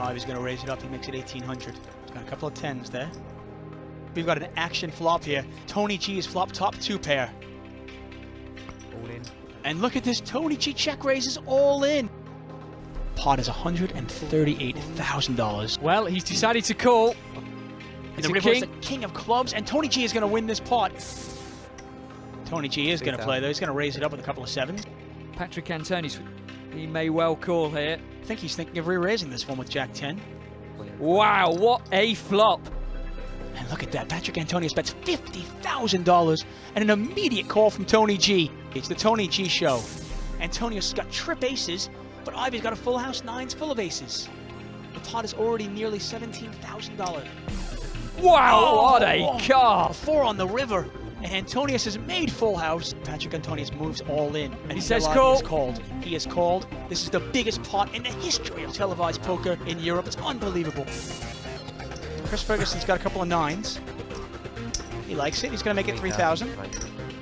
Ivey's going to raise it up. He makes it 1,800. He's got a couple of 10s there. We've got an action flop here. Tony G is flop top 2 pair. All in. And look at this. Tony G check raises all in. Pot is $138,000. Well, he's decided to call. And the river is the king of clubs, and Tony G is going to win this pot. Tony G is going to play, though. He's going to raise it up with a couple of 7s. Patrick Antonius, he may well call here. I think he's thinking of re-raising this one with Jack 10. Wow, what a flop. And look at that. Patrick Antonius bets $50,000 and an immediate call from Tony G. It's the Tony G show. Antonius got trip aces, but Ivey's got a full house 9s full of aces. The pot is already nearly $17,000. Wow, what a card! 4 on the river. And Antonius has made full house. Patrick Antonius moves all in. And he says call. He is called. This is the biggest pot in the history of televised poker in Europe. It's unbelievable. Chris Ferguson's got a couple of 9s. He likes it. He's going to make it 3,000.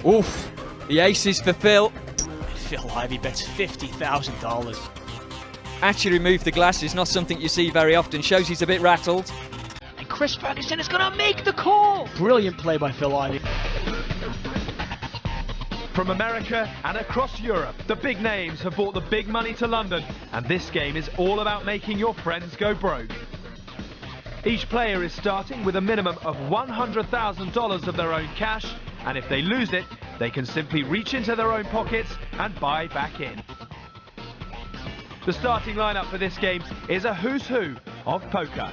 Oof. The aces for Phil. And Phil Ivey bets $50,000. Actually removed the glasses. Not something you see very often. Shows he's a bit rattled. And Chris Ferguson is going to make the call. Brilliant play by Phil Ivey. From America and across Europe, the big names have brought the big money to London, and this game is all about making your friends go broke. Each player is starting with a minimum of $100,000 of their own cash, and if they lose it, they can simply reach into their own pockets and buy back in. The starting lineup for this game is a who's who of poker.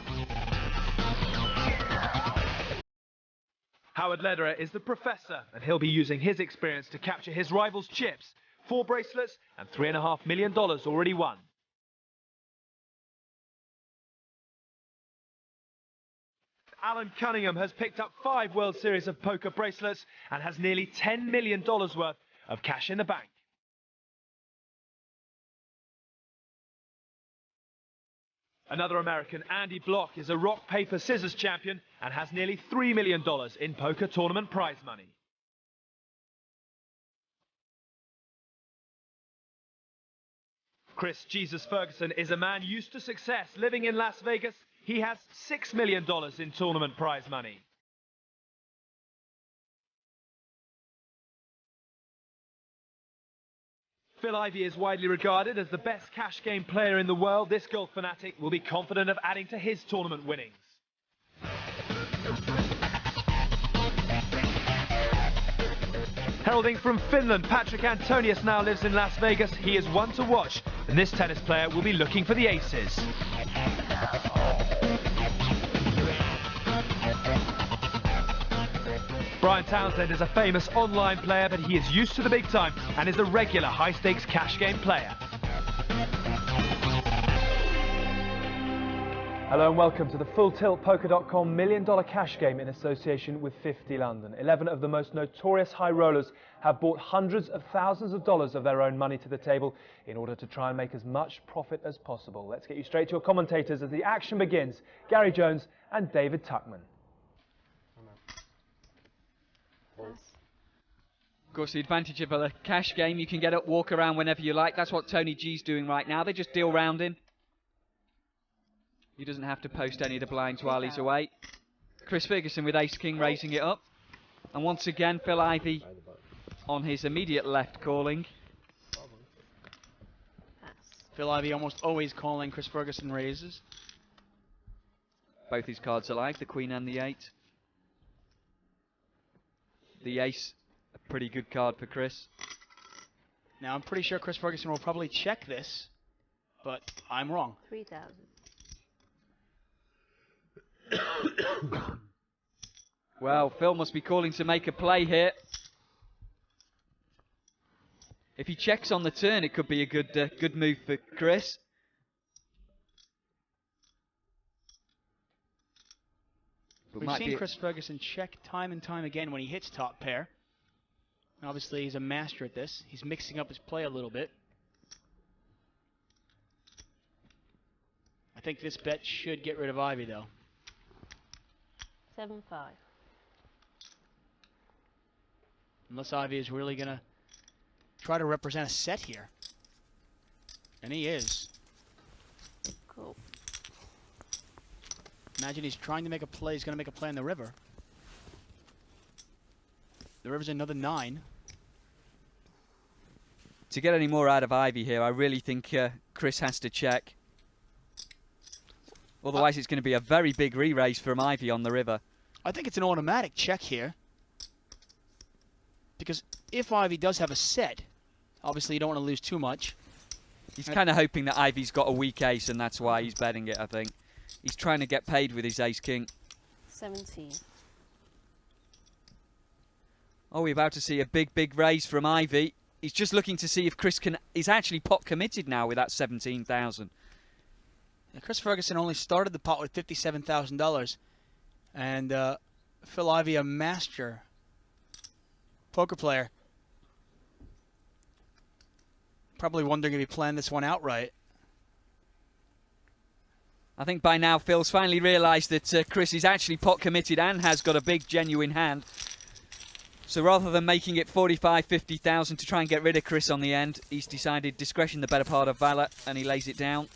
Howard Lederer is the professor, and he'll be using his experience to capture his rival's chips. 4 bracelets and $3.5 million already won. Alan Cunningham has picked up 5 World Series of Poker bracelets and has nearly $10 million worth of cash in the bank. Another American, Andy Block, is a rock, paper, scissors champion and has nearly $3 million in poker tournament prize money. Chris Jesus Ferguson is a man used to success. Living in Las Vegas, he has $6 million in tournament prize money. Phil Ivey is widely regarded as the best cash game player in the world. This golf fanatic will be confident of adding to his tournament winnings. Heralding from Finland, Patrick Antonius now lives in Las Vegas. He is one to watch, and this tennis player will be looking for the aces. Brian Townsend is a famous online player, but he is used to the big time and is a regular high-stakes cash game player. Hello and welcome to the FullTiltPoker.com $1 million cash game in association with 50 London. 11 of the most notorious high rollers have brought hundreds of thousands of dollars of their own money to the table in order to try and make as much profit as possible. Let's get you straight to your commentators as the action begins. Gary Jones and David Tuckman. Of course, the advantage of a cash game, you can get up, walk around whenever you like. That's what Tony G's doing right now. They just deal rounding. He doesn't have to post any of the blinds while he's away. Chris Ferguson with ace-king raising it up. And once again, Phil Ivey on his immediate left calling. Phil Ivey almost always calling. Chris Ferguson raises. Both his cards alive, the queen and the 8. The ace, a pretty good card for Chris. Now, I'm pretty sure Chris Ferguson will probably check this, but I'm wrong. 3,000. Well, Phil must be calling to make a play here. If he checks on the turn, it could be a good move for Chris. We've seen Chris Ferguson check time and time again when he hits top pair. Obviously, he's a master at this. He's mixing up his play a little bit. I think this bet should get rid of Ivey, though. 7-5. Unless Ivey is really going to try to represent a set here. And he is. Cool. Imagine he's trying to make a play. He's going to make a play on the river. The river's another 9. To get any more out of Ivey here, I really think Chris has to check. Otherwise, it's going to be a very big re-raise from Ivey on the river. I think it's an automatic check here. Because if Ivey does have a set, obviously you don't want to lose too much. He's kind of hoping that Ivey's got a weak ace, and that's why he's betting it, I think. He's trying to get paid with his ace-king. 17. Oh, we're about to see a big, big raise from Ivey. He's just looking to see if Chris can... He's actually pot committed now with that 17,000. Yeah, Chris Ferguson only started the pot with $57,000. And Phil Ivey, a master poker player. Probably wondering if he planned this one outright. I think by now Phil's finally realised that Chris is actually pot committed and has got a big, genuine hand. So rather than making it 45, 50,000 to try and get rid of Chris on the end, he's decided discretion the better part of valor, and he lays it down.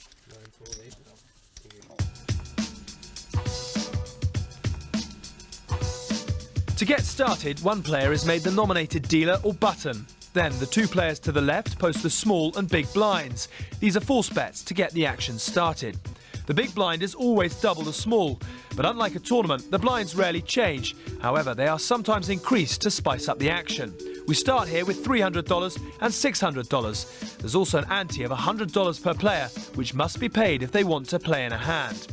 To get started, one player is made the nominated dealer or button. Then the 2 players to the left post the small and big blinds. These are force bets to get the action started. The big blind is always double the small, but unlike a tournament, the blinds rarely change. However, they are sometimes increased to spice up the action. We start here with $300 and $600. There's also an ante of $100 per player, which must be paid if they want to play in a hand.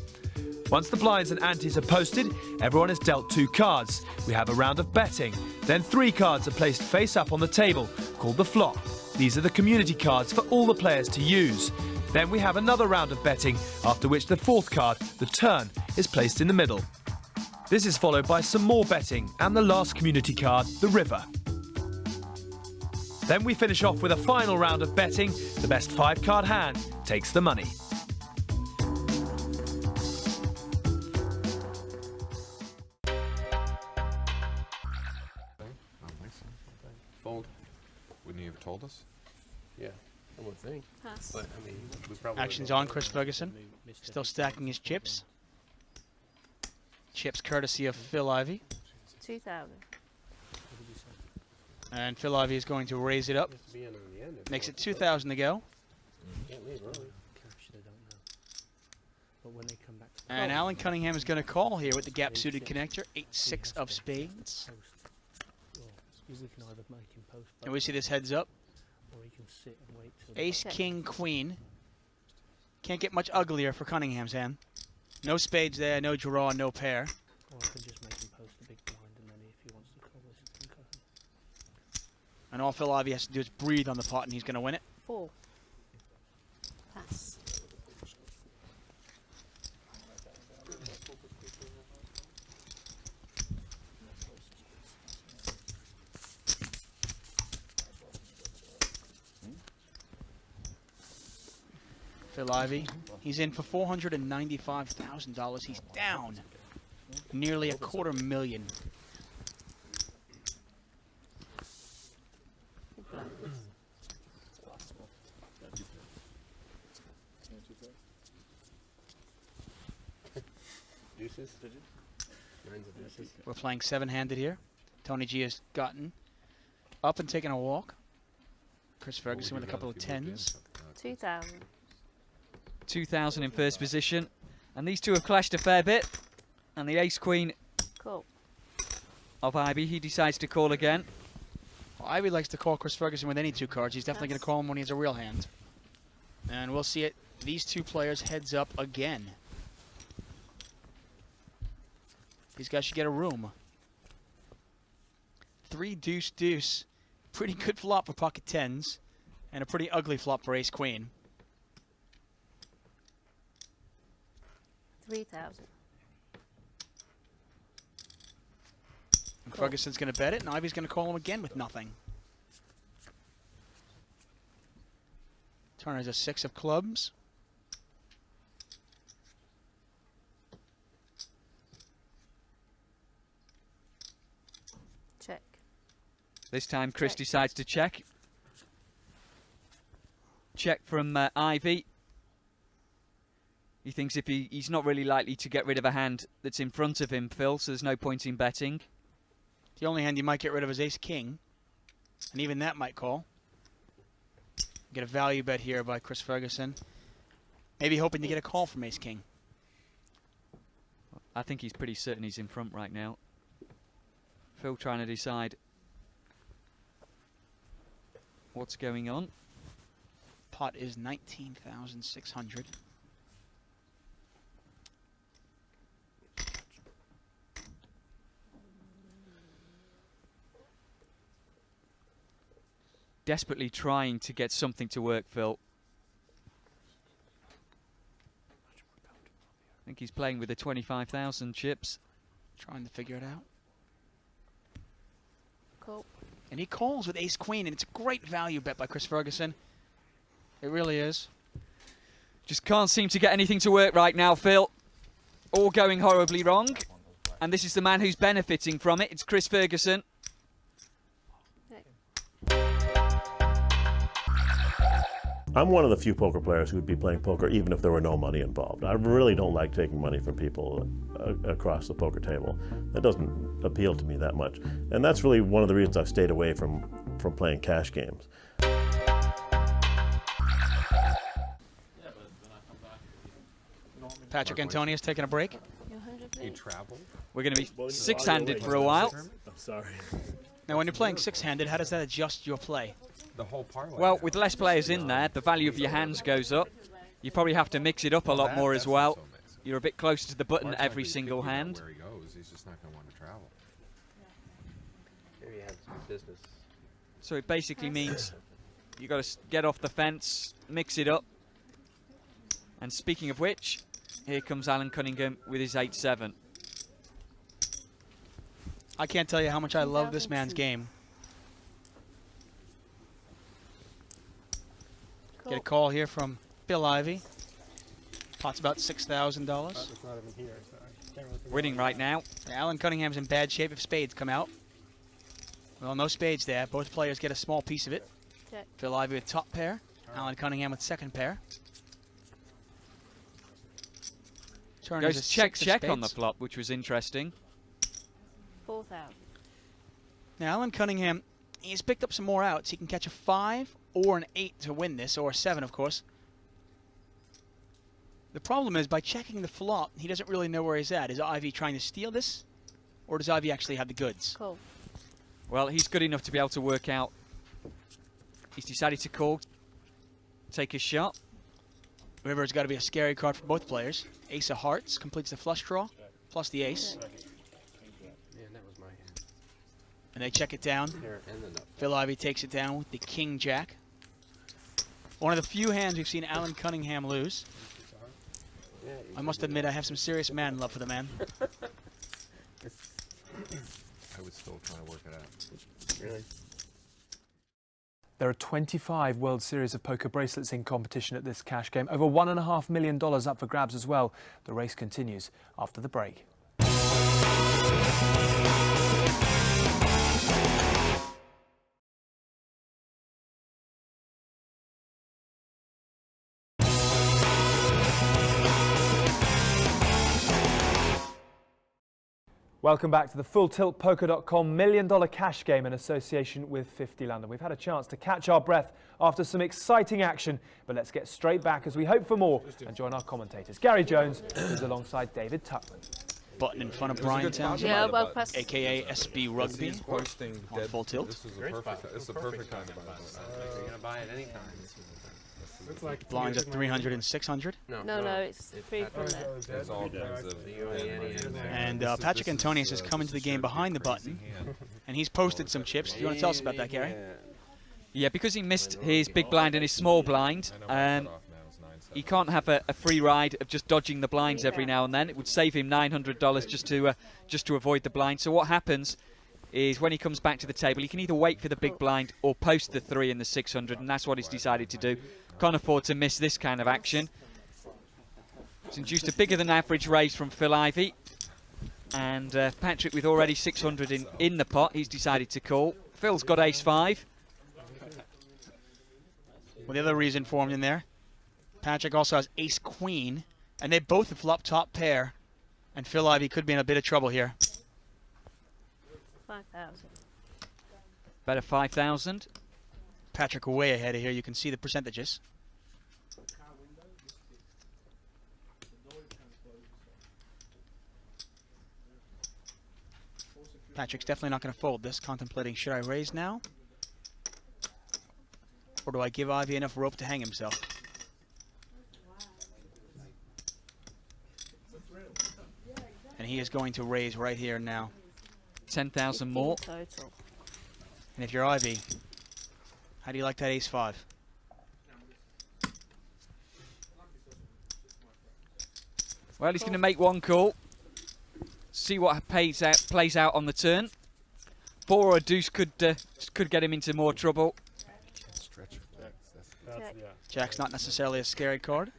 Once the blinds and antes are posted, everyone is dealt 2 cards. We have a round of betting. Then 3 cards are placed face up on the table, called the flop. These are the community cards for all the players to use. Then we have another round of betting, after which the 4th card, the turn, is placed in the middle. This is followed by some more betting and the last community card, the river. Then we finish off with a final round of betting. The best 5-card hand takes the money. Fold. Wouldn't you have told us? Yeah, I would think. Pass. But I mean, we probably Action's on Chris Ferguson. Still stacking his chips. Chips courtesy of Phil Ivey. 2,000. And Phil Ivey is going to raise it up. have to be in on the end. if Makes you it 2,000 to go. can't leave early. Cash, they don't know. But when they come back to And Alan Cunningham is going to call here with the gap-suited connector. 8-6 of spades. post, we can either make him post And we see this heads up. or he can sit and wait till Ace, Check. king, queen. Can't get much uglier for Cunningham's hand. No spades there, no draw, no pair. or I can just make him post the big blind, and then if he wants to call this, he can go. And all Phil Ivey has to do is breathe on the pot and he's going to win it. 4. Pass. Phil Ivey, he's in for $495,000. He's down nearly $250,000. Deuces? Nines of deuces. We're playing 7-handed here. Tony G has gotten up and taken a walk. Chris Ferguson with a couple of 10s. 2,000. 2,000 in first position. And these two have clashed a fair bit. And the ace-queen Cool. of Ivey, he decides to call again. Well, Ivey likes to call Chris Ferguson with any 2 cards. He's definitely going to call him when he has a real hand. And we'll see it. These 2 players heads up again. These guys should get a room. 3 deuce deuce. Pretty good flop for pocket 10s. And a pretty ugly flop for ace queen. 3,000. And Ferguson's going to bet it, and Ivey's going to call him again with nothing. Turner's a 6 of clubs. Check. This time Chris Check. decides to check. Check from Ivey. He thinks if he's not really likely to get rid of a hand that's in front of him, Phil, so there's no point in betting. The only hand you might get rid of is ace-king, and even that might call. Get a value bet here by Chris Ferguson. Maybe hoping to get a call from ace-king. I think he's pretty certain he's in front right now. Phil trying to decide what's going on. Pot is 19,600. Desperately trying to get something to work, Phil. I think he's playing with the 25,000 chips. Trying to figure it out. Cool. And he calls with ace-queen, and it's a great value bet by Chris Ferguson. It really is. Just can't seem to get anything to work right now, Phil. All going horribly wrong. And this is the man who's benefiting from it. It's Chris Ferguson. I'm one of the few poker players who would be playing poker even if there were no money involved. I really don't like taking money from people across the poker table. That doesn't appeal to me that much. And that's really one of the reasons I've stayed away from playing cash games. Patrick Antonius taking a break. Your 100, You please. travel? We're going to be six-handed for a while. I'm sorry. Now, when you're playing six-handed, how does that adjust your play? The whole parlay. Well, with less players in there, the value of your hands goes up. You probably have to mix it up a lot more as well. You're a bit closer to the button every single hand. Where he goes, he's just not going to want to travel. Maybe he has some business. So it basically means you've got to get off the fence, mix it up. And speaking of which, here comes Alan Cunningham with his 8-7. I can't tell you how much I love this man's game. Cool. Get a call here from Phil Ivey. Pot's about $6,000. It's not even here, so I can't really Winning right now. Alan Cunningham's in bad shape if spades come out. Well, no spades there. Both players get a small piece of it. Check. Phil Ivey with top pair. Alan Cunningham with second pair. Turn is a Goes check, six of check on the spades. flop, which was interesting. 4,000. Now, Alan Cunningham, he's picked up some more outs. He can catch a 5 or an 8 to win this, or a 7, of course. The problem is, by checking the flop, he doesn't really know where he's at. Is Ivey trying to steal this, or does Ivey actually have the goods? Cool. Well, he's good enough to be able to work out. He's decided to call, take a shot. River has got to be a scary card for both players. Ace of hearts completes the flush draw, plus the ace. Man, that was my hand. And they check it down. Here and the nut. Phil Ivey takes it down with the king-jack. One of the few hands we've seen Alan Cunningham lose. Yeah, I must admit, I have some serious man love for the man. I was still trying to work it out. really. There are 25 World Series of Poker bracelets in competition at this cash game. Over $1.5 million up for grabs as well. The race continues after the break. Welcome back to the FullTiltPoker.com $1 million cash game in association with 50 London. We've had a chance to catch our breath after some exciting action, but let's get straight back as we hope for more and join our commentators. Gary Jones is alongside David Tutman. Button in front of Brian Townsend, Yeah, well, press. a.k.a. SB Rugby, He's posting on full tilt. This is the perfect time to buy this. You're going to buy it anytime. It's like Blinds at 300 and 600. No, it's free from there. There's all kinds of And Patrick Antonius has come into the game behind the button, and he's posted some chips. Do you want to tell us about that, Gary? Yeah, because he missed his big blind and his small blind, he can't have a free ride of just dodging the blinds every now and then. It would save him $900 just to avoid the blind. So what happens is when he comes back to the table, he can either wait for the big blind or post the 3 in the 600, and that's what he's decided to do. Can't afford to miss this kind of action. It's induced a bigger than average raise from Phil Ivey, and Patrick with already 600 in the pot, he's decided to call. Phil's got ace-5. Well, the other reason formed in there, Patrick also has ace-queen And they both have flopped top pair. And Phil Ivey could be in a bit of trouble here. 5,000. Better 5,000. Patrick way ahead of here. You can see the percentages. Patrick's definitely not going to fold this, contemplating, should I raise now? Or do I give Ivey enough rope to hang himself? And he is going to raise right here now. 10,000 more. Total. And if you're Ivey, how do you like that ace-5? Well, he's going to make one call. See what plays out on the turn. 4 or a deuce could get him into more trouble. Stretch. Check. Jack's not necessarily a scary card.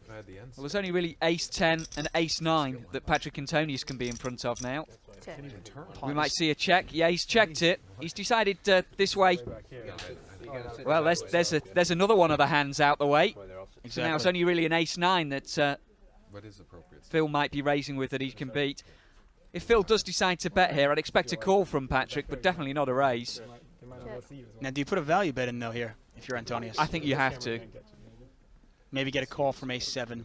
If I had the ends. Well, there's only really ace-10 and ace-9 that Patrick Antonius can be in front of now. Check. Can't even turn. We might see a check. Yeah, he's checked it. He's decided this way. Well, there's another one of the hands out the way. So now it's only really an ace-9 that What is appropriate? Phil might be raising with that he can beat. If Phil does decide to bet here, I'd expect a call from Patrick, but definitely not a raise. Now, do you put a value bet in, though, here, if you're Antonius? I think you have to. Maybe get a call from ace-7.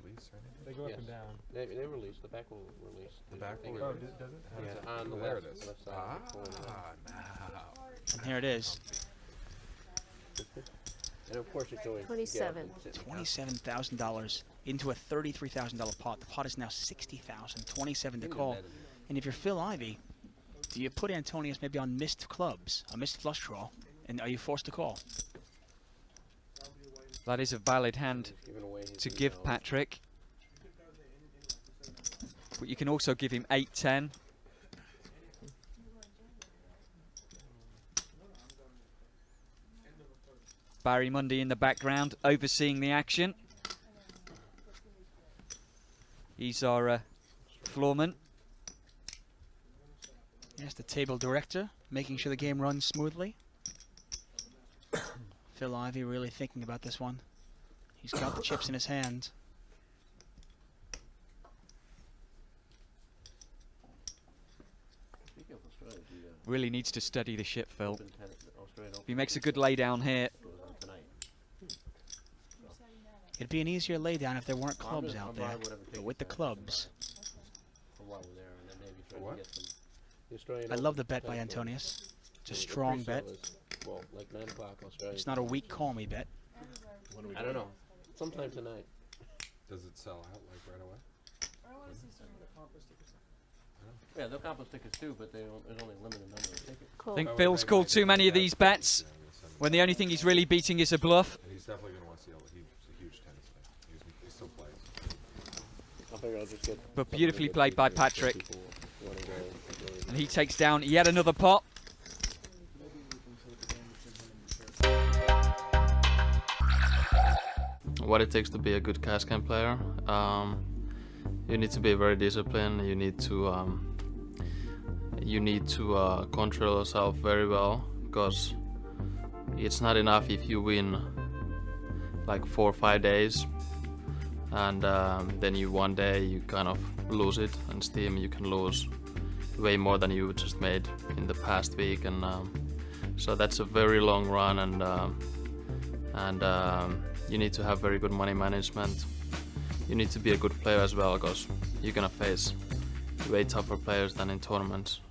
They go up and down. They release. The back will release. The back will Oh, release. does it? Yeah. On the There left, it is. left side of the corner. And here it is. And of course it's going 27. $27,000 into a $33,000 pot. The pot is now $60,000, 27 to call. And if you're Phil Ivey, do you put Antonius maybe on missed clubs, a missed flush draw, and are you forced to call? That is a valid hand to give Patrick. But you can also give him 8-10. Barry Mundy in the background, overseeing the action. He's our floorman. Yes, the table director, making sure the game runs smoothly. Phil Ivey really thinking about this one. He's got the chips in his hand. Really needs to steady the ship, Phil. If he makes a good lay down here. It'd be an easier laydown if there weren't clubs out there. But with the clubs. I love the bet by Antonius. It's a strong bet. It's not a weak call me bet. I don't know. Sometime tonight. Does it sell out like right away? Yeah, they'll combo stickers too, but there's only a limited number of tickets. I think Phil's called too many of these bets when the only thing he's really beating is a bluff. And he's definitely going to want to see he's a huge tennis fan. He still plays. I figure I'll just get But beautifully played by Patrick. And he takes down yet another pot. What it takes to be a good cash game player. You need to be very disciplined. You need to control yourself very well, because it's not enough if you win like 4 or 5 days and then one day you kind of lose it. And Steam, you can lose way more than you just made in the past week, and so that's a very long run, and you need to have very good money management. You need to be a good player as well, because you're gonna face way tougher players than in tournaments.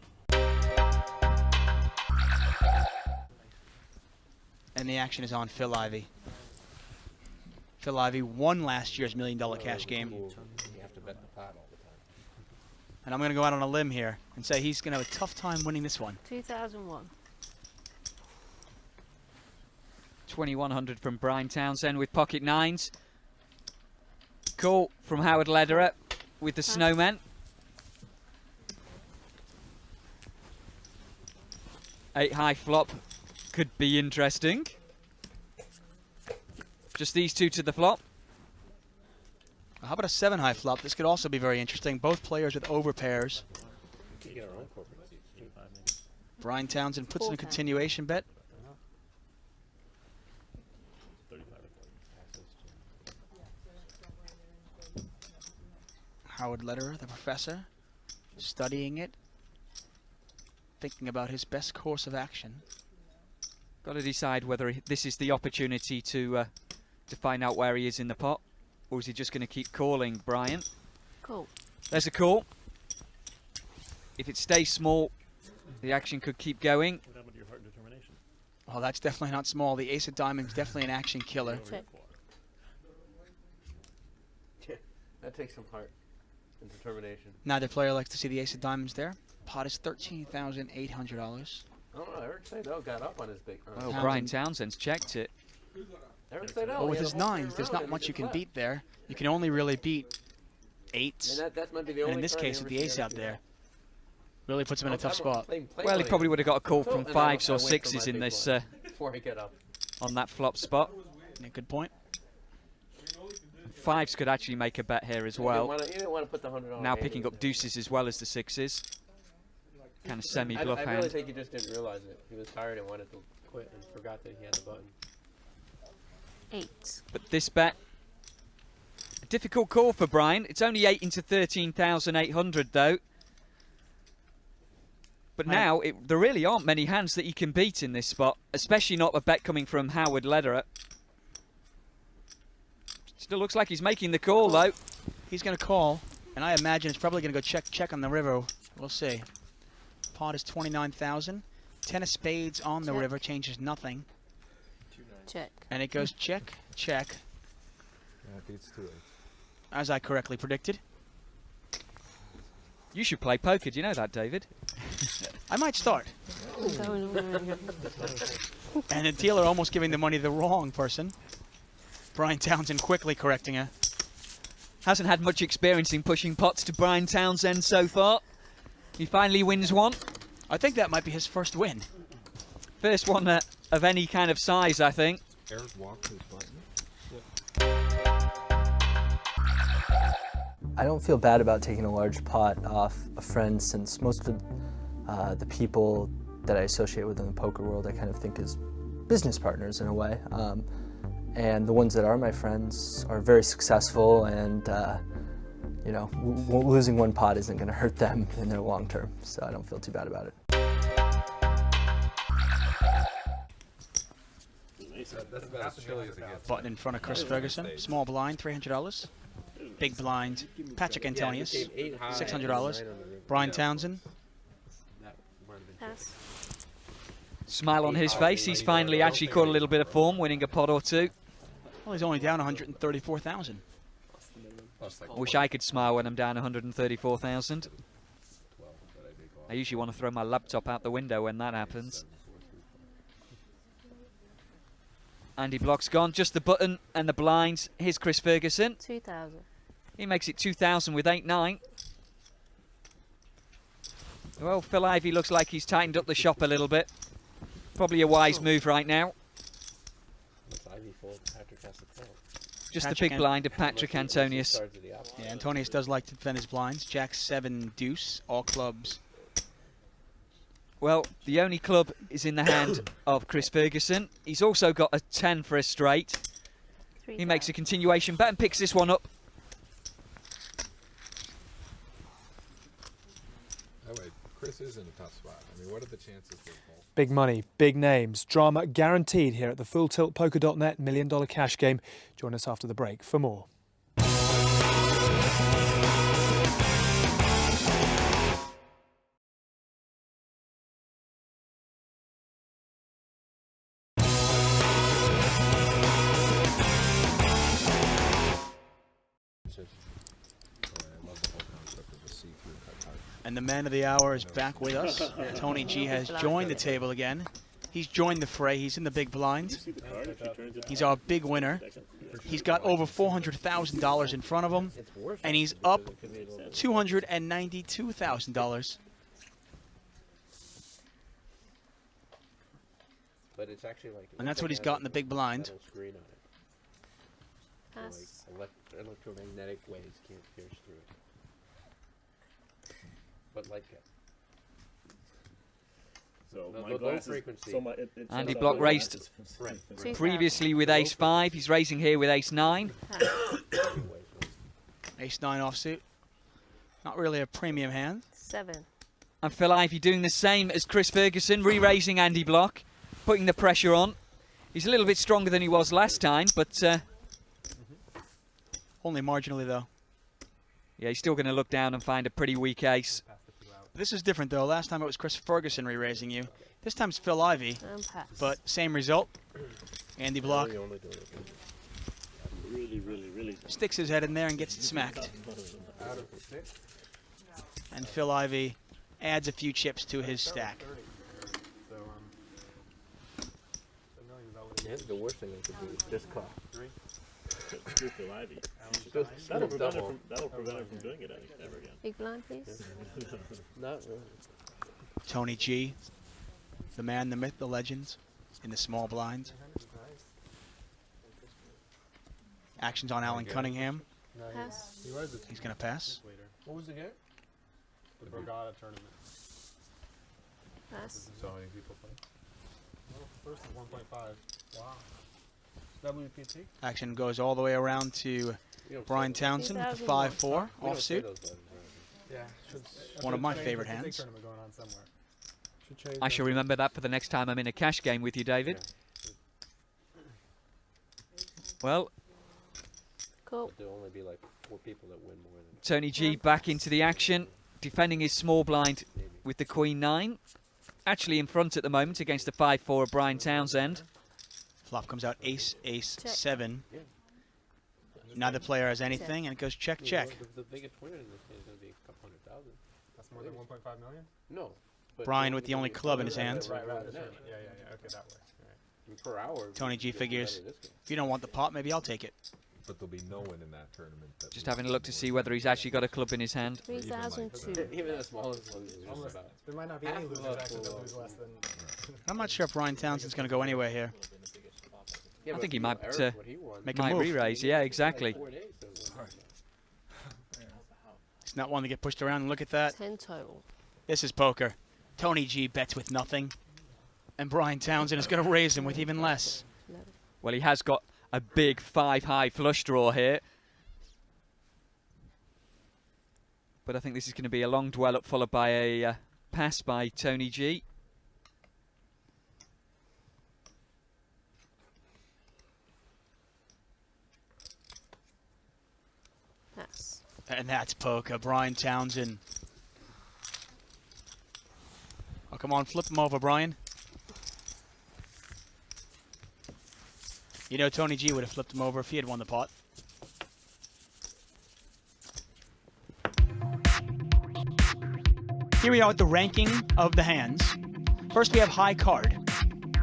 And the action is on Phil Ivey. Phil Ivey won last year's $1 million cash game. You have to bet the pot all the time. And I'm going to go out on a limb here and say he's going to have a tough time winning this one. 2001. 2100 from Brian Townsend with pocket nines. Call from Howard Lederer with the snowman. 8 high flop could be interesting. Just these two to the flop. How about a 7 high flop? This could also be very interesting. Both players with over pairs. You get our own corporate seats too. Brian Townsend puts in a continuation bet. Howard Lederer, the professor, studying it, thinking about his best course of action. Got to decide whether this is the opportunity to find out where he is in the pot, or is he just going to keep calling Brian? Cool. There's a call. If it stays small, the action could keep going. What happened to your heart determination? Oh, that's definitely not small. The ace of diamonds definitely an action killer. Check. That takes some heart and determination. Neither player likes to see the ace of diamonds there. Pot is $13,800. I don't know. Eric Seidel got up on his big. Well, Brian Townsend's checked it. Eric Seidel. Well, with his nines, there's not much you can beat there. You can only really beat eights. And that might be the And only in this time case, you with ever the ace see out Eric there, really puts him in a tough spot. Well, he probably would have got a call from And I fives or wait for my sixes in big this blind before I get up. on that flop spot. Yeah, good point. Fives could actually make a bet here as You well. didn't want to put the $100. Now picking up deuces as well as the sixes. Kind of semi-bluff I hand. really think he just didn't realize it. He was tired and wanted to quit and forgot that he had the button. 8. But this bet, a difficult call for Brian. It's only 8 into 13,800 though. But now there really aren't many hands that he can beat in this spot, especially not a bet coming from Howard Lederer. Still looks like he's making the call though. He's going to call, and I imagine it's probably going to go check on the river. We'll see. Pot is 29,000. 10 of spades on the Check. river changes nothing. Check. And it goes check, check, Yeah, it beats 2-8. as I correctly predicted. You should play poker, do you know that, David? I might start. Going And the dealer almost giving the money to the wrong person. Brian Townsend quickly correcting her. Hasn't had much experience in pushing pots to Brian Townsend so far. He finally wins one. I think that might be his first win. First one of any kind of size, I think. Eric walked his button. I don't feel bad about taking a large pot off a friend, since most of the people that I associate with in the poker world I kind of think as business partners in a way. And the ones that are my friends are very successful, and you know, losing one pot isn't going to hurt them in their long term, so I don't feel too bad about it. That's about as chilly as it gets. Button in front of Chris Ferguson. Small blind, $300. Big blind, Patrick Antonius, $600. Brian Townsend. Pass. Smile on his face. He's finally actually caught a little bit of form, winning a pot or two. Well, he's only down 134,000. I wish I could smile when I'm down 134,000. I usually want to throw my laptop out the window when that happens. Andy Block's gone, just the button and the blinds. Here's Chris Ferguson. 2,000. He makes it 2,000 with 8-9. Well, Phil Ivey looks like he's tightened up the shop a little bit. Probably a wise move right now. What's Ivy for? Patrick has to call. Just Patrick the big blind of Patrick Antonius. Yeah, Antonius does like to defend his blinds. Jack 7 deuce, all clubs. Well, the only club is in the hand of Chris Ferguson. He's also got a 10 for a straight. He makes a continuation bet and picks this one up. Oh wait, Chris is in a tough spot. I mean, what are the chances that Paul? Big money, big names, drama guaranteed here at the FullTiltPoker.net $1 Million Cash Game. Join us after the break for more. And the man of the hour is back with us. Tony G has joined the table again. He's joined the fray. He's in the big blind. He's our big winner. He's got over $400,000 in front of him, and he's up $292,000. But it's actually like. And that's what he's got in the big blind. Screen on it. Pass. Like electromagnetic waves can't pierce through it. But like. So No, my low glasses, frequency. so it Andy shows Block up raised glasses. previously with ace-5. He's raising here with ace-9. Ace-9 offsuit. Not really a premium hand. 7. And Phil Ivey doing the same as Chris Ferguson, re-raising Andy Block, putting the pressure on. He's a little bit stronger than he was last time, but... Only marginally, though. Yeah, he's still going to look down and find a pretty weak ace. This is different, though. Last time it was Chris Ferguson re-raising you. This time it's Phil Ivey, but same result. Andy Block sticks his head in there and gets it smacked. And Phil Ivey adds a few chips to his stack. The worst thing I could do is just call. Phil Ivey. That'll prevent him from doing it ever again. Big blind, please. Not really. Tony G, the man, the myth, the legend, in the small blinds. Actions on Alan Cunningham. Pass. He's going to pass. What was the game? The Borgata tournament. Pass. So how many people play? First is 1.5. Wow. WPT? Action goes all the way around to Brian Townsend with the 5-4 offsuit. Yeah. One of my favorite hands. I shall remember that for the next time I'm in a cash game with you, David. Cool. Well, There'll only be like 4 people that win more than... Tony G back into the action, defending his small blind with the Queen 9. Actually in front at the moment against the 5-4 of Brian Townsend. Flop comes out ace, ace, 7. Neither player has anything, and it goes check, check. The biggest winner in this game is going to be a couple $100,000. That's more than 1.5 million? No. Brian with the only club in his hand. Right. Yeah. Okay, that way. Right. Per hour. Tony G figures, if you don't want the pot, maybe I'll take it. But there'll be no one in that tournament. Just having a look to see whether he's actually got a club in his hand. 3002. Even the smallest one is just about. There might not be any losers actually that lose less than... I'm not sure if Brian Townsend's going to go anywhere here. I think he might make a might move. re-raise. Yeah, exactly. He's not one to get pushed around. And look at that. 10 total. This is poker. Tony G bets with nothing, and Brian Townsend is going to raise him with even less. Well, he has got a big 5-high flush draw here. But I think this is going to be a long dwell up followed by a pass by Tony G. Pass. And that's poker. Brian Townsend. Oh, come on, flip him over, Brian. You know, Tony G would have flipped him over if he had won the pot. Here we are with the ranking of the hands. First we have high card.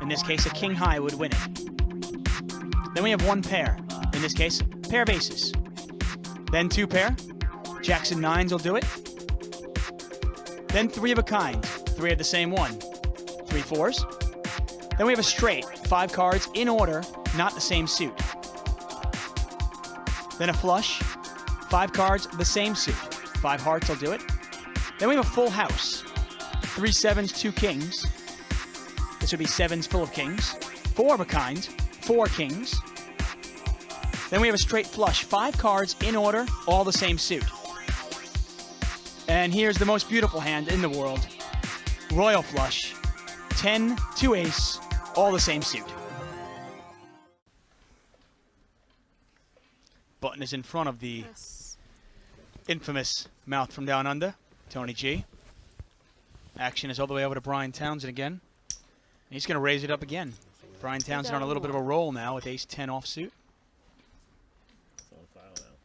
In this case, a king high would win it. Then we have 1 pair. In this case, pair of aces. Then 2 pair. Jacks and 9s will do it. Then 3 of a kind. 3 of the same one. 3 4s. Then we have a straight. 5 cards in order, not the same suit. Then a flush. 5 cards, the same suit. 5 hearts will do it. Then we have a full house. 3 7s, 2 kings. This would be 7s full of kings. 4 of a kind. 4 kings. Then we have a straight flush. 5 cards in order, all the same suit. And here's the most beautiful hand in the world. Royal flush. 10, 2 ace, all the same suit. Button is in front of the infamous mouth from down under, Tony G. Action is all the way over to Brian Townsend again. And he's going to raise it up again. Brian Townsend on a little bit of a roll now with ace 10 offsuit.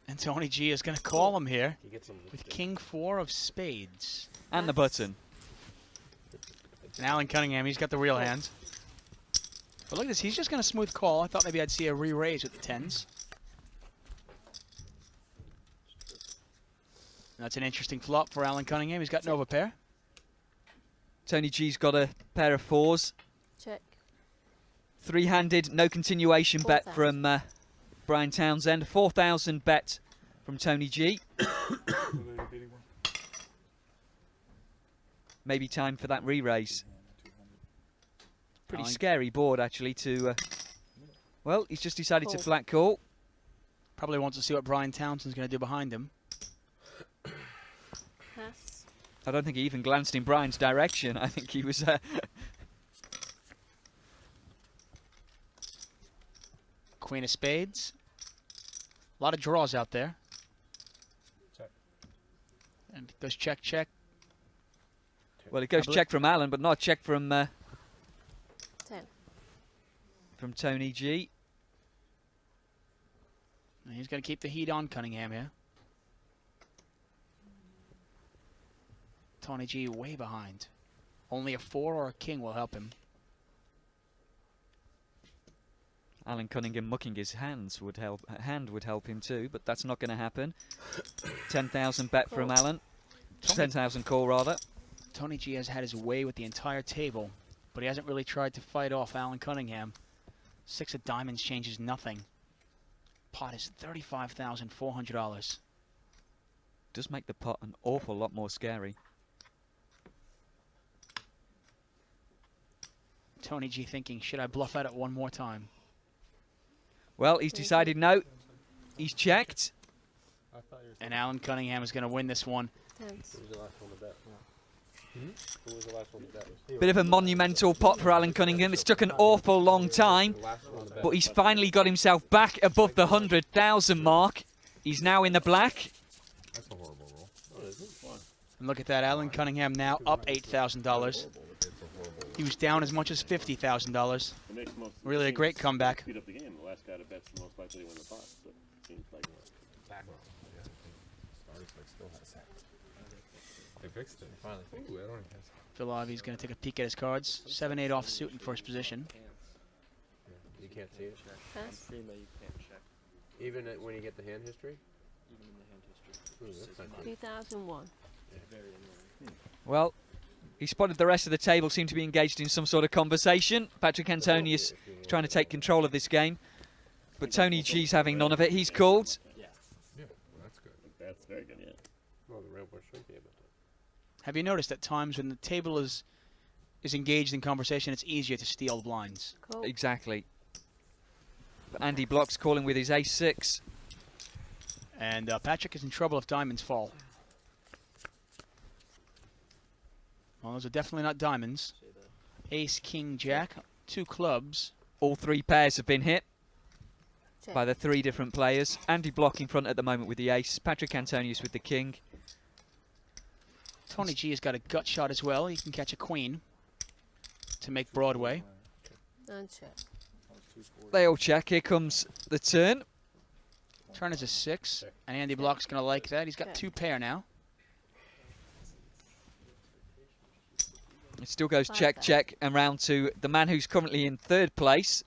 And Tony G is going to call him here with king 4 of spades. And the button. And Alan Cunningham, he's got the real hands. But look at this, he's just going to smooth call. I thought maybe I'd see a re-raise with the 10s. That's an interesting flop for Alan Cunningham. He's got no overpair. Tony G's got a pair of 4s. Check. 3-handed, no continuation bet from Brian Townsend. 4,000 bet from Tony G. Maybe time for that re-raise. Pretty scary board, actually, to... well, he's just decided to flat call. Probably wants to see what Brian Townsend's going to do behind him. I don't think he even glanced in Brian's direction. I think he was... Queen of spades. A lot of draws out there. Check. And it goes check, check. Well, it goes check from Alan, but not check from... 10. From Tony G. And he's going to keep the heat on Cunningham here. Tony G way behind. Only a 4 or a king will help him. Alan Cunningham mucking his hand would help him too, but that's not going to happen. 10,000 bet from Alan. 10,000 call rather. Tony G has had his way with the entire table, but he hasn't really tried to fight off Alan Cunningham. 6 of diamonds changes nothing. Pot is $35,400. Does make the pot an awful lot more scary. Tony G thinking, should I bluff at it one more time? Well, he's decided no. He's checked. And Alan Cunningham is going to win this one. Tens. Who was the last one to bet? Who was the last one to bet? Bit of a monumental pot for Alan Cunningham. It's took an awful long time, but he's finally got himself back above the 100,000 mark. He's now in the black. That's a horrible roll. Oh, is it? Why? And look at that, Alan Cunningham now up $8,000. He was down as much as $50,000. Really a great comeback. Speed up the game. The last guy to bet's the most likely to win the pot. So seems like They fixed it. Finally fixed it. I don't know. Phil Ivey's going to take a peek at his cards. 7-8 off suit in first position. You can't see it. Pass. Even when you get the hand history? Even in the hand history. Ooh, that's 2001. Well, he spotted the rest of the table seem to be engaged in some sort of conversation. Patrick Antonius is trying to take control of this game, but Tony G's having none of it. He's called. Yeah, well, that's good. that's very good. Yeah. Well, the railroad shouldn't be able to. Have you noticed at times when the table is engaged in conversation, it's easier to steal blinds? Cool. Exactly. But Andy Block's calling with his ace-6. And Patrick is in trouble if diamonds fall. Well, those are definitely not diamonds. Ace, king, jack, 2 clubs. All 3 pairs have been hit Check. by the 3 different players. Andy Block in front at the moment with the ace. Patrick Antonius with the king. Tony G has got a gut shot as well. He can catch a queen to make Broadway. And check. They all check. Here comes the turn. Turn is a 6, and Andy Block's going to like that. He's got 2 pair now. It still goes check, check, and round to the man who's currently in 3rd place.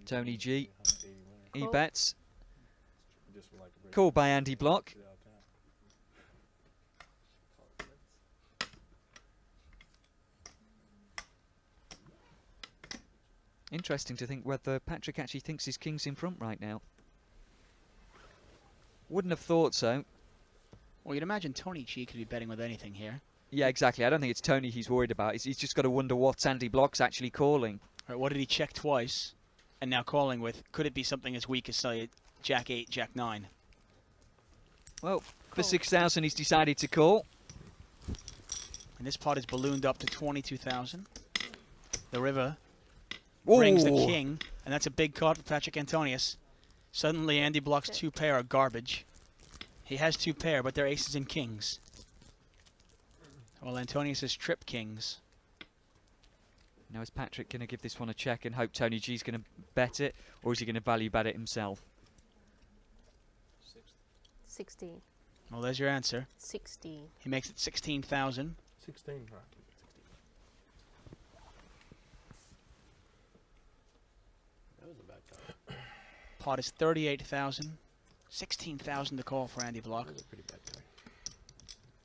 Tony G. He bets. Called by Andy Block. Interesting to think whether Patrick actually thinks his king's in front right now. Wouldn't have thought so. Well, you'd imagine Tony G could be betting with anything here. Yeah, exactly. I don't think it's Tony he's worried about. He's just got to wonder what Andy Block's actually calling. All right, what did he check twice and now calling with? Could it be something as weak as, say, jack 8, jack 9? Well, for 6,000 he's decided to call. And this pot is ballooned up to 22,000. The river brings the king, and that's a big card for Patrick Antonius. Suddenly Andy Block's 2 pair are garbage. He has 2 pair, but they're aces and kings. Well, Antonius is trip kings. Now is Patrick going to give this one a check and hope Tony G's going to bet it, or is he going to value bet it himself? 16. Well, there's your answer. 16. He makes it 16,000. 16, right. That was a bad card. Pot is 38,000. 16,000 to call for Andy Block. That was a pretty bad card.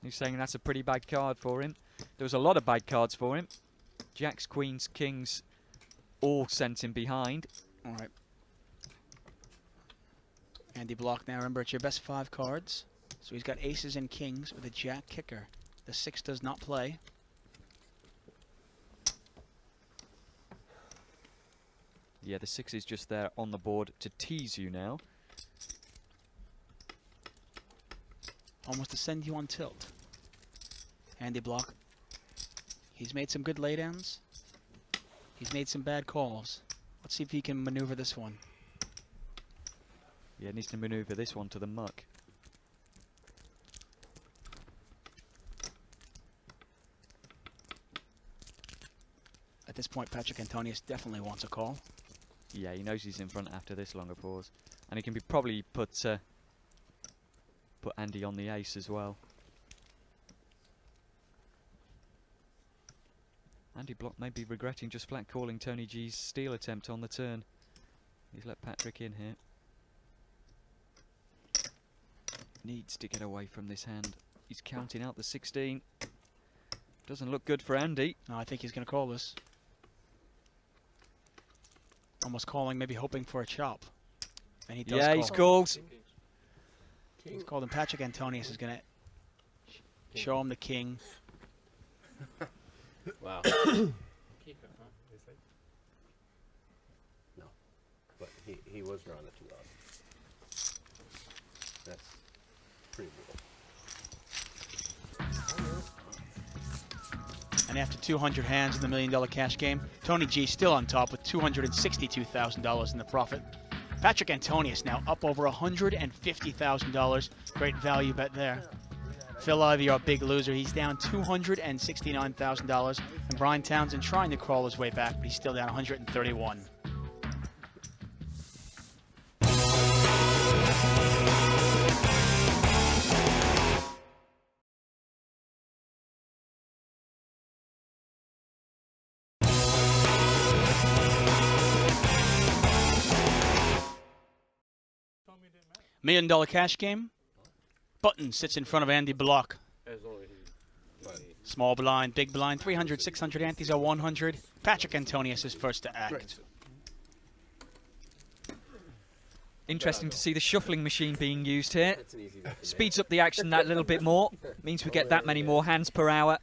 He's saying that's a pretty bad card for him. There was a lot of bad cards for him. Jacks, queens, kings, all sent him behind. All right. Andy Block now, remember, it's your best 5 cards. So he's got aces and kings with a jack kicker. The 6 does not play. Yeah, the 6 is just there on the board to tease you now. Almost to send you on tilt. Andy Block. He's made some good laydowns. He's made some bad calls. Let's see if he can maneuver this one. Yeah, needs to maneuver this one to the muck. At this point, Patrick Antonius definitely wants a call. Yeah, he knows he's in front after this longer pause. And he can be probably put Andy on the ace as well. Andy Block may be regretting just flat calling Tony G's steal attempt on the turn. He's let Patrick in here. Needs to get away from this hand. He's counting out the 16. Doesn't look good for Andy. No, I think he's going to call this. Almost calling, maybe hoping for a chop. And he does yeah, call. he's called. He's called, and Patrick Antonius is going to show him the king. Wow. No, but he was drawing the 2 out. That's pretty brutal. And after 200 hands in the $1 million cash game, Tony G still on top with $262,000 in the profit. Patrick Antonius now up over $150,000. Great value bet there. Phil Ivey, our big loser, he's down $269,000. And Brian Townsend trying to crawl his way back, but he's still down $131,000. $1 million cash game. Button sits in front of Andy Block. Small blind, big blind, 300, 600, antes are 100. Patrick Antonius is first to act. Interesting to see the shuffling machine being used here. Speeds up the action that little bit more. Means we get that many more hands per hour.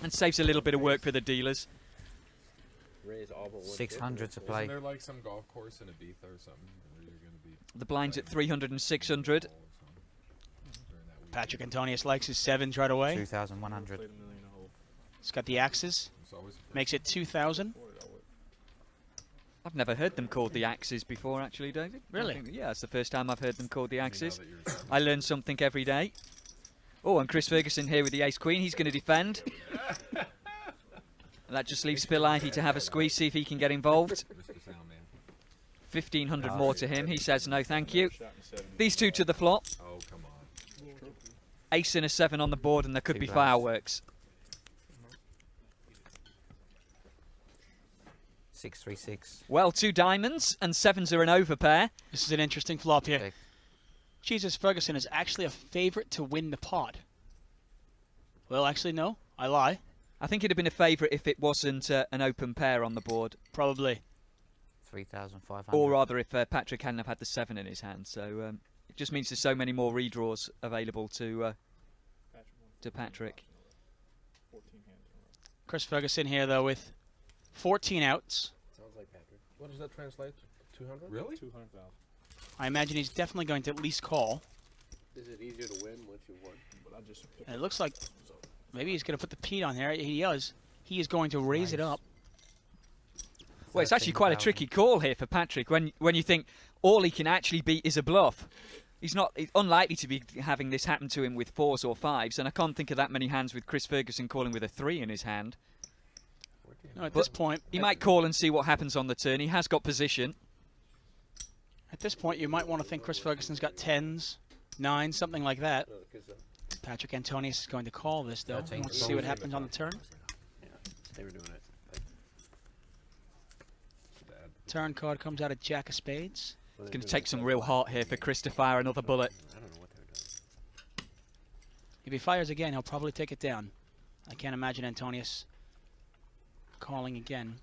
And saves a little bit of work for the dealers. 600 to play. Isn't there like some golf course in Ibiza or something where you're going to be... The blind's at 300 and 600. Patrick Antonius likes his 7s right away. 2,100. He's got the axes. Makes it 2,000. I've never heard them called the axes before, actually, David. Really? Yeah, it's the first time I've heard them called the axes. I learn something every day. Oh, and Chris Ferguson here with the ace-queen. He's going to defend. And that just leaves Phil Ivey to have a squeeze, see if he can get involved. 1,500 more to him. He says no, thank you. These two to the flop. Oh, come on. Ace and a 7 on the board, and there could be fireworks. 636. Well, 2 diamonds, and 7s are an overpair. This is an interesting flop here. Jesus Ferguson is actually a favorite to win the pot. Well, actually, no. I lie. I think it'd have been a favourite if it wasn't an open pair on the board. Probably. 3,500. Or rather, if Patrick hadn't have had the 7 in his hand. So it just means there's so many more redraws available to Patrick. Chris Ferguson here, though, with 14 outs. Sounds like Patrick. What does that translate to? 200? Really? 200,000. I imagine he's definitely going to at least call. Is it easier to win once you've won? And it looks like maybe he's going to put the Pete on there. He does. He is going to raise it up. Well, it's actually quite a tricky call here for Patrick when you think all he can actually beat is a bluff. He's unlikely to be having this happen to him with 4s or 5s, and I can't think of that many hands with Chris Ferguson calling with a 3 in his hand. No, at this point, he might call and see what happens on the turn. He has got position. At this point, you might want to think Chris Ferguson's got 10s, 9s, something like that. Patrick Antonius is going to call this, though. Let's see what happens on the turn. Yeah, they were doing it. Turn card comes out of Jack of Spades. It's going to take some real heart here for Chris to fire another bullet. I don't know what they were doing. If he fires again, he'll probably take it down. I can't imagine Antonius calling again.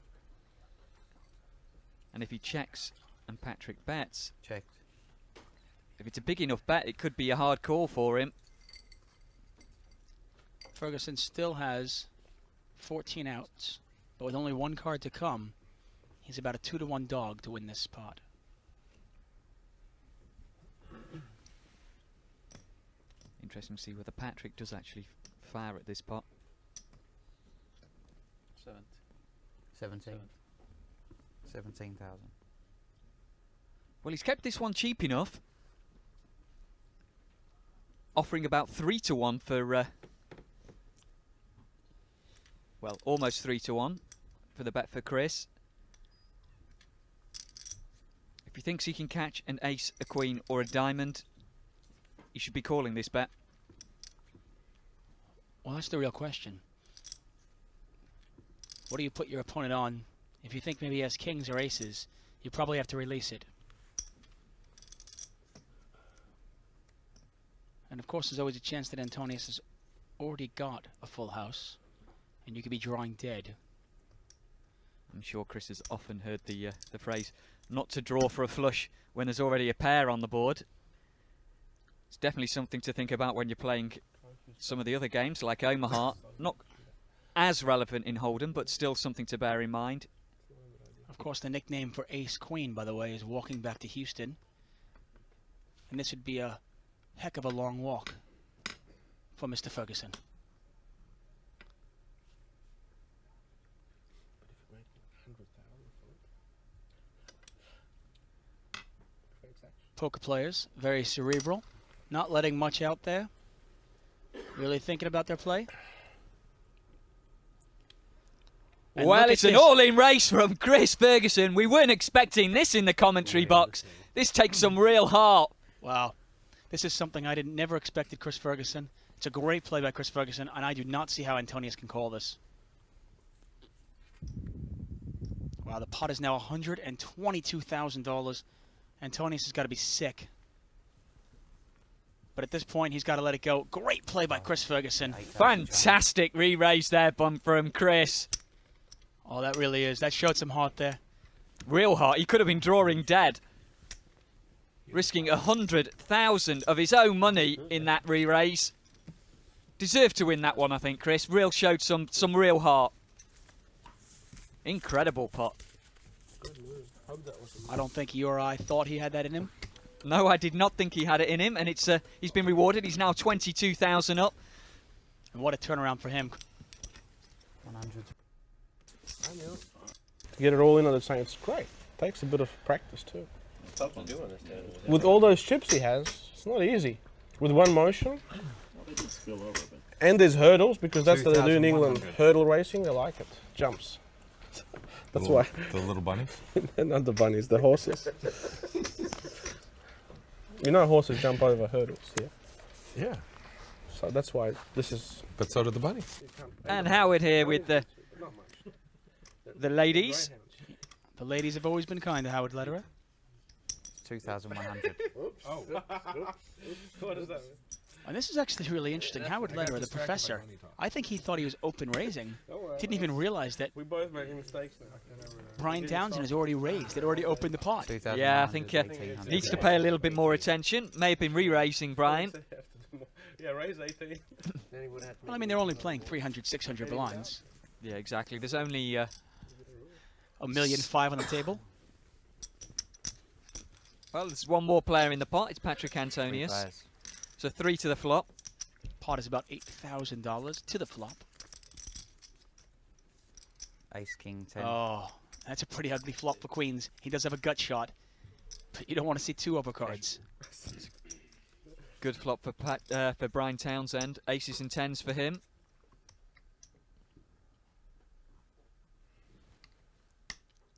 And if he checks and Patrick bets, checked. If it's a big enough bet, it could be a hard call for him. Ferguson still has 14 outs, but with only 1 card to come, he's about a 2-to-1 dog to win this spot. Interesting to see whether Patrick does actually fire at this pot. 17. 17,000. Well, he's kept this one cheap enough. Offering about 3 to 1 for, well, almost 3 to 1 for the bet for Chris. If he thinks he can catch an ace, a queen, or a diamond, he should be calling this bet. Well, that's the real question. What do you put your opponent on? If you think maybe he has kings or aces, you probably have to release it. And of course, there's always a chance that Antonius has already got a full house, and you could be drawing dead. I'm sure Chris has often heard the phrase, not to draw for a flush when there's already a pair on the board. It's definitely something to think about when you're playing some of the other games, like Omaha. Not as relevant in Hold'em, but still something to bear in mind. Of course, the nickname for ace-queen, by the way, is walking back to Houston. And this would be a heck of a long walk for Mr. Ferguson. Poker players, very cerebral, not letting much out there, really thinking about their play. And well, it's an all-in race from Chris Ferguson. We weren't expecting this in the commentary box. This takes some real heart. Wow. This is something I never expected Chris Ferguson. It's a great play by Chris Ferguson, and I do not see how Antonius can call this. Wow, the pot is now $122,000. Antonius has got to be sick. But at this point, he's got to let it go. Great play by Chris Ferguson. Fantastic re-raise there from Chris. Oh, that really is. That showed some heart there. Real heart. He could have been drawing dead. Risking 100,000 of his own money in that re-raise. Deserved to win that one, I think, Chris. Showed some real heart. Incredible pot. I don't think you or I thought he had that in him. No, I did not think he had it in him, and it's he's been rewarded. He's now 22,000 up. And what a turnaround for him. 100. To get it all in on the same, it's great. Takes a bit of practice too. It's tough to do on this table. With all those chips he has, it's not easy. With one motion. And there's hurdles, because that's what they do in England. Hurdle racing, they like it. Jumps. That's why. The little bunnies? Not the bunnies, the horses. You know horses jump over hurdles, yeah? Yeah. So that's why this is... But so do the bunnies. And Howard here with the ladies. The ladies have always been kind to Howard Lederer. 2,100. Oh. What is that? And this is actually really interesting. Howard Lederer, the professor, I think he thought he was open raising. Didn't even realize that we both making mistakes now. Brian Townsend has already raised. It already opened the pot. Yeah, I think needs to pay a little bit more attention. May have been re-raising Brian. Yeah, raise 18. Well, I mean, they're only playing 300, 600 blinds. Yeah, exactly. There's only $1.5 million on the table. Well, there's one more player in the pot. It's Patrick Antonius. So 3 to the flop. Pot is about $8,000 to the flop. Ace, king, 10. Oh, that's a pretty ugly flop for queens. He does have a gut shot, but you don't want to see 2 overcards. Good flop for Brian Townsend. Aces and 10s for him.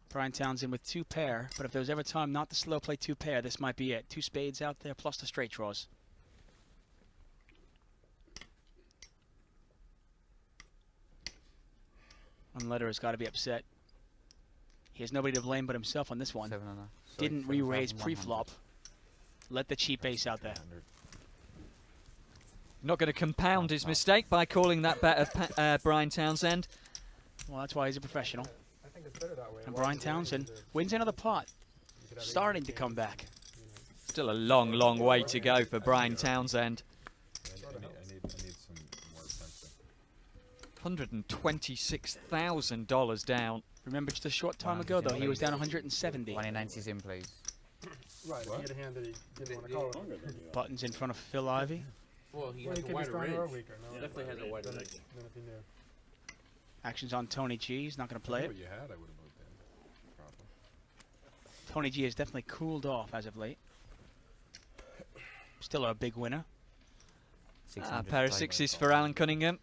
Brian Townsend with 2 pair, but if there was ever time not to slow play 2 pair, this might be it. 2 spades out there plus the straight draws. And Lederer's got to be upset. He has nobody to blame but himself on this one. Didn't re-raise pre-flop. Let the cheap ace out there. Not going to compound his mistake by calling that bet of Brian Townsend. Well, that's why he's a professional. And Brian Townsend wins another pot. Starting to come back. Still a long, long way to go for Brian Townsend. I need some more attention. $126,000 down. Remember, just a short time ago, though, he was down 170. 190s in, please. Right, he had a hand that he didn't want to call it. Buttons in front of Phil Ivey. Well, he Well, has he a could be wider stronger or range. weaker. No, Definitely has a wider than- range. than if he knew. Action's on Tony G. He's not going to play it. What you had, I would have moved in. Probably. Tony G has definitely cooled off as of late. Still a big winner. A pair of sixes for Alan Cunningham.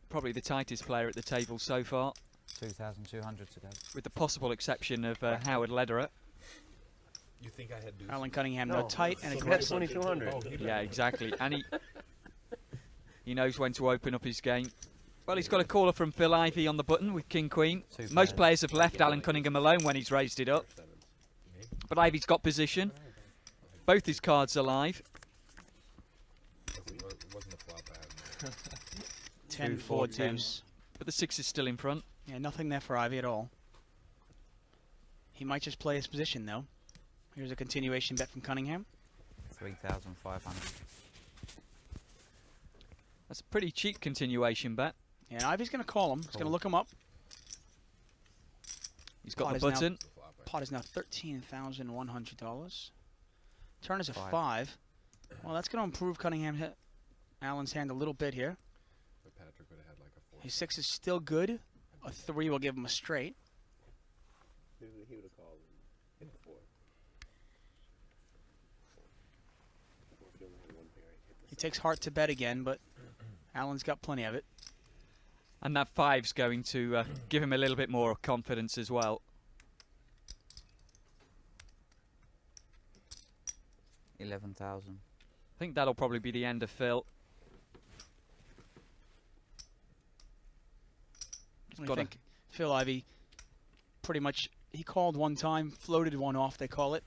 Probably the tightest player at the table so far. 2,200 to go. With the possible exception of Howard Lederer. You think I had deuce? Alan Cunningham, no, No. tight and So aggressive. 2200. Yeah, exactly. And he knows when to open up his game. Well, he's got a caller from Phil Ivey on the button with King Queen. Most players have left Alan Cunningham alone when he's raised it up. But Ivey's got position. Both his cards are live. It wasn't a flop I had. 10, 4 deuce. But the 6 is still in front. Yeah, nothing there for Ivey at all. He might just play his position though. Here's a continuation bet from Cunningham. 3,500. That's a pretty cheap continuation bet. Yeah, and Ivey's going to call him. He's going to look him up. He's got Pot the is now- button. Pot is now $13,100. Turn is a Five. 5. Well, that's going to improve Allen's hand a little bit here. But Patrick would have had like a 4. His 6 is still good. A 3 will give him a straight. He would have called and hit the 4. If he only had one pair, he'd hit the He takes heart to bet again, but Allen's got plenty of it. And that 5's going to give him a little bit more confidence as well. 11,000. I think that'll probably be the end of Phil. I think Phil Ivey pretty much, he called one time, floated one off, they call it,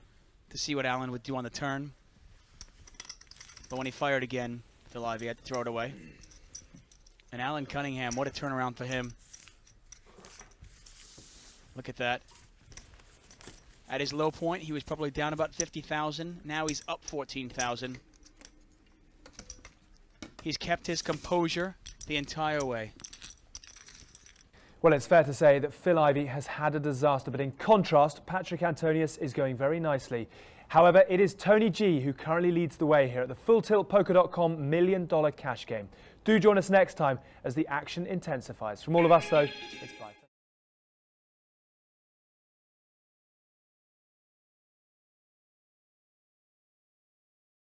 to see what Allen would do on the turn. But when he fired again, Phil Ivey had to throw it away. And Alan Cunningham, what a turnaround for him. Look at that. At his low point, he was probably down about 50,000. Now he's up 14,000. He's kept his composure the entire way. Well, it's fair to say that Phil Ivey has had a disaster, but in contrast, Patrick Antonius is going very nicely. However, it is Tony G who currently leads the way here at the FullTiltPoker.com $1 million cash game. Do join us next time as the action intensifies. From all of us, though, it's bye.